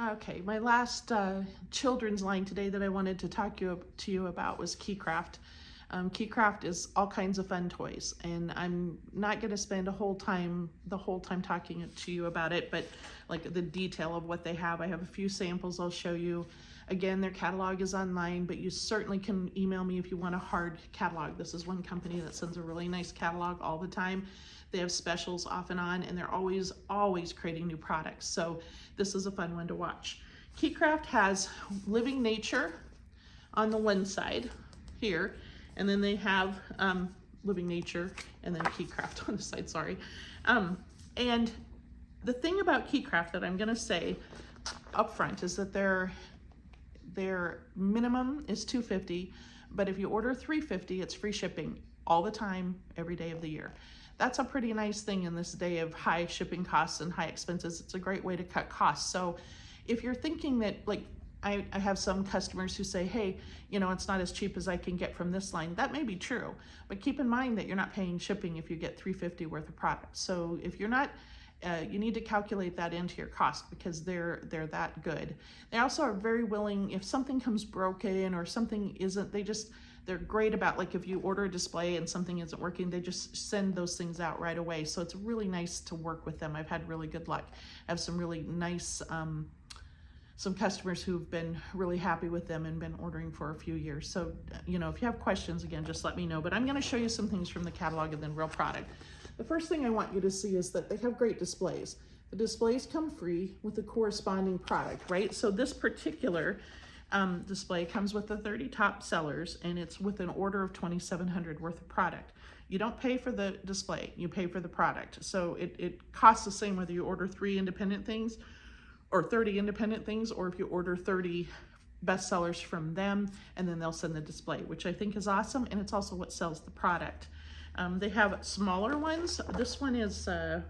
Okay, my last children's line today that I wanted to talk to you about was Keycraft. Keycraft is all kinds of fun toys, and I'm not going to spend the whole time talking to you about it, but like the detail of what they have. I have a few samples I'll show you. Again, their catalog is online, but you certainly can email me if you want a hard catalog. This is one company that sends a really nice catalog all the time. They have specials off and on, and they're always creating new products. So this is a fun one to watch. Keycraft has Living Nature on the one side here, and then they have Living Nature and then Keycraft on the side, sorry. And the thing about Keycraft that I'm gonna say up front is that their minimum is $250, but if you order $350, it's free shipping all the time, every day of the year. That's a pretty nice thing in this day of high shipping costs and high expenses. It's a great way to cut costs. So if you're thinking that, like, I have some customers who say, hey, you know, it's not as cheap as I can get from this line. That may be true, but keep in mind that you're not paying shipping if you get $350 worth of product. So if you're not, you need to calculate that into your cost because they're that good. They also are very willing, if something comes broken or something isn't, they're great about, like, if you order a display and something isn't working, they just send those things out right away. So it's really nice to work with them. I've had really good luck. I have some really nice, some customers who've been really happy with them and been ordering for a few years. So, you know, if you have questions, again, just let me know. But I'm gonna show you some things from the catalog and then real product. The first thing I want you to see is that they have great displays. The displays come free with the corresponding product, right? So this particular display comes with the 30 top sellers, and it's with an order of $2,700 worth of product. You don't pay for the display, you pay for the product. So it costs the same whether you order 3 independent things or 30 independent things, or if you order 30 bestsellers from them, and then they'll send the display, which I think is awesome, and it's also what sells the product. They have smaller ones. This one is a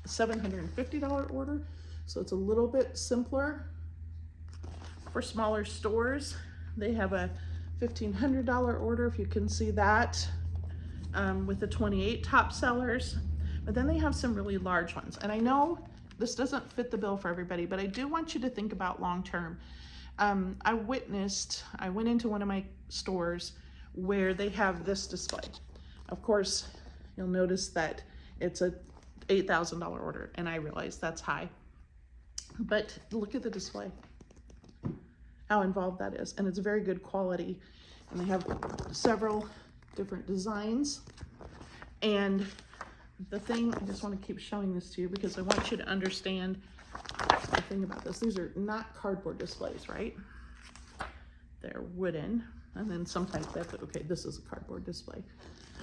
$750 order, so it's a little bit simpler. For smaller stores, they have a $1,500 order, if you can see that, with the 28 top sellers. But then they have some really large ones. And I know this doesn't fit the bill for everybody, but I do want you to think about long-term. I went into one of my stores where they have this display. Of course, you'll notice that it's a $8,000 order, and I realize that's high. But look at the display, how involved that is, and it's very good quality. And they have several different designs. And the thing, I just want to keep showing this to you because I want you to understand the thing about this. These are not cardboard displays, right? They're wooden. And then sometimes they have to, okay, this is a cardboard display.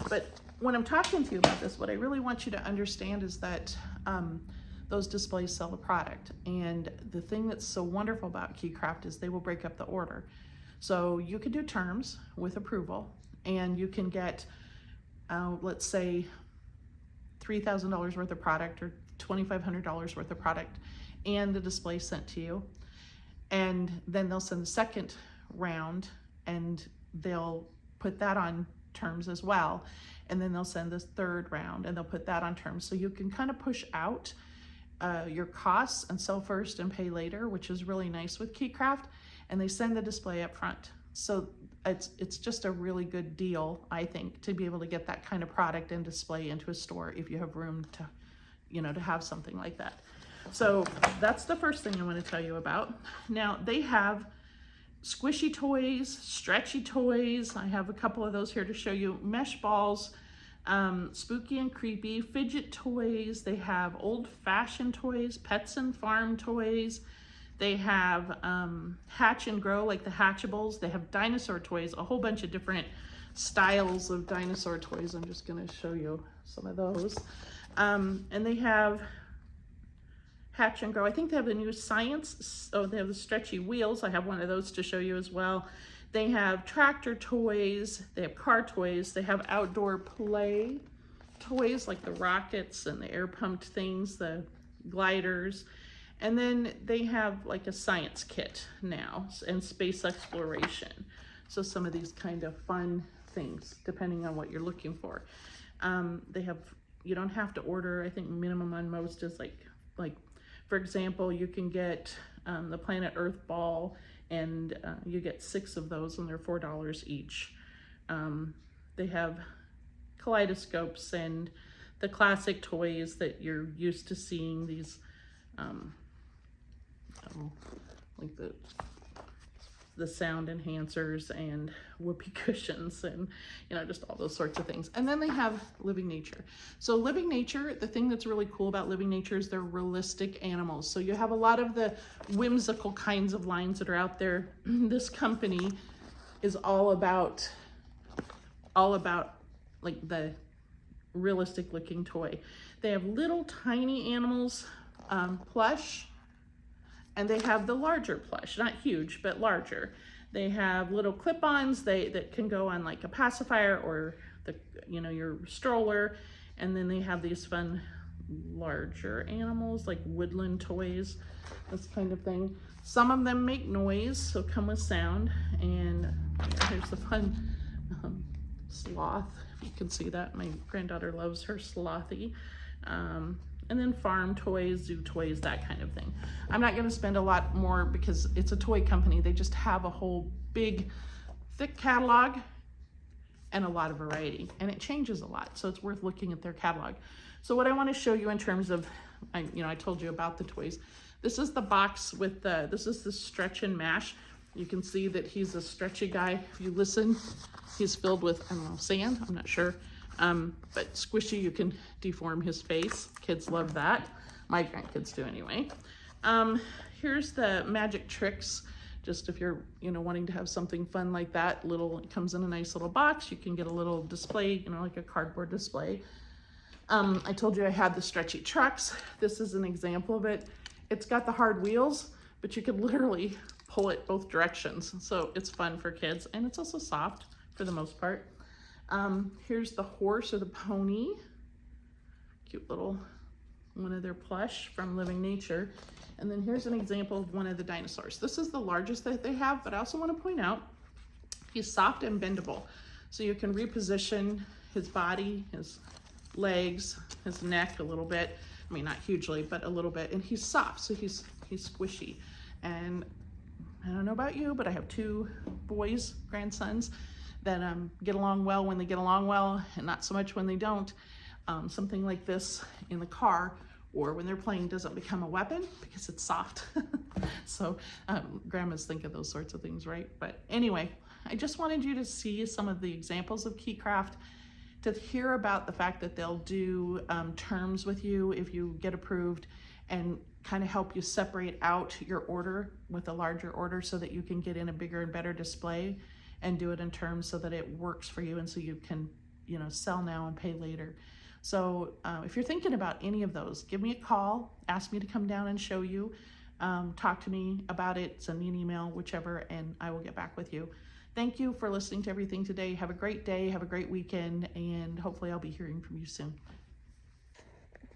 But when I'm talking to you about this, what I really want you to understand is that those displays sell the product. And the thing that's so wonderful about Keycraft is they will break up the order. So you can do terms with approval, and you can get, let's say, $3,000 worth of product or $2,500 worth of product and the display sent to you. And then they'll send the second round and they'll put that on terms as well. And then they'll send this third round and they'll put that on terms. So you can kind of push out your costs and sell first and pay later, which is really nice with Keycraft. And they send the display up front. So it's just a really good deal, I think, to be able to get that kind of product and display into a store if you have room to, you know, to have something like that. So that's the first thing I want to tell you about. Now they have squishy toys, stretchy toys. I have a couple of those here to show you. Mesh balls, spooky and creepy, fidget toys. They have old-fashioned toys, pets and farm toys. They have hatch and grow, like the Hatchables. They have dinosaur toys, a whole bunch of different styles of dinosaur toys. I'm just going to show you some of those. And they have hatch and grow. I think they have the new science. Oh, they have the stretchy wheels. I have one of those to show you as well. They have tractor toys. They have car toys. They have outdoor play toys like the rockets and the air pumped things, the gliders. And then they have like a science kit now and space exploration. So some of these kind of fun things, depending on what you're looking for. They have, you don't have to order, I think minimum on most is like For example, you can get the Planet Earth ball, and you get 6 of those, and they're $4 each. They have kaleidoscopes and the classic toys that you're used to seeing, these like the sound enhancers and whoopee cushions, and just all those sorts of things. And then they have Living Nature. So Living Nature, the thing that's really cool about Living Nature is they're realistic animals. So you have a lot of the whimsical kinds of lines that are out there. This company is all about like the realistic looking toy. They have little tiny animals, plush, and they have the larger plush, not huge, but larger. They have little clip-ons that can go on like a pacifier or your stroller. And then they have these fun larger animals like woodland toys, this kind of thing. Some of them make noise, so come with sound. And here's the fun sloth, if you can see that. My granddaughter loves her slothy. And then farm toys, zoo toys, that kind of thing. I'm not going to spend a lot more because it's a toy company. They just have a whole big, thick catalog and a lot of variety. And it changes a lot, so it's worth looking at their catalog. So what I want to show you in terms of, I told you about the toys. This is the box with this is the stretch and mash. You can see that he's a stretchy guy. If you listen, he's filled with, I don't know, sand, I'm not sure. But squishy, you can deform his face. Kids love that. My grandkids do anyway. Here's the magic tricks. Just if you're, wanting to have something fun like that, it comes in a nice little box. You can get a little display, like a cardboard display. I told you I had the stretchy trucks. This is an example of it. It's got the hard wheels, but you could literally pull it both directions. So it's fun for kids, and it's also soft for the most part. Here's the horse or the pony. Cute little one of their plush from Living Nature. And then here's an example of one of the dinosaurs. This is the largest that they have, but I also want to point out he's soft and bendable. So you can reposition his body, his legs, his neck a little bit. I mean, not hugely, but a little bit. And he's soft, so he's squishy. And I don't know about you, but I have 2 boys, grandsons, that get along well when they get along well, and not so much when they don't. Something like this in the car or when they're playing doesn't become a weapon because it's soft. So grandmas think of those sorts of things, right? But anyway, I just wanted you to see some of the examples of Keycraft, to hear about the fact that they'll do terms with you if you get approved, and kind of help you separate out your order with a larger order so that you can get in a bigger and better display and do it in terms so that it works for you, and so you can sell now and pay later. So if you're thinking about any of those, give me a call, ask me to come down and show you, talk to me about it, send me an email, whichever, and I will get back with you. Thank you for listening to everything today. Have a great day, have a great weekend, and hopefully I'll be hearing from you soon.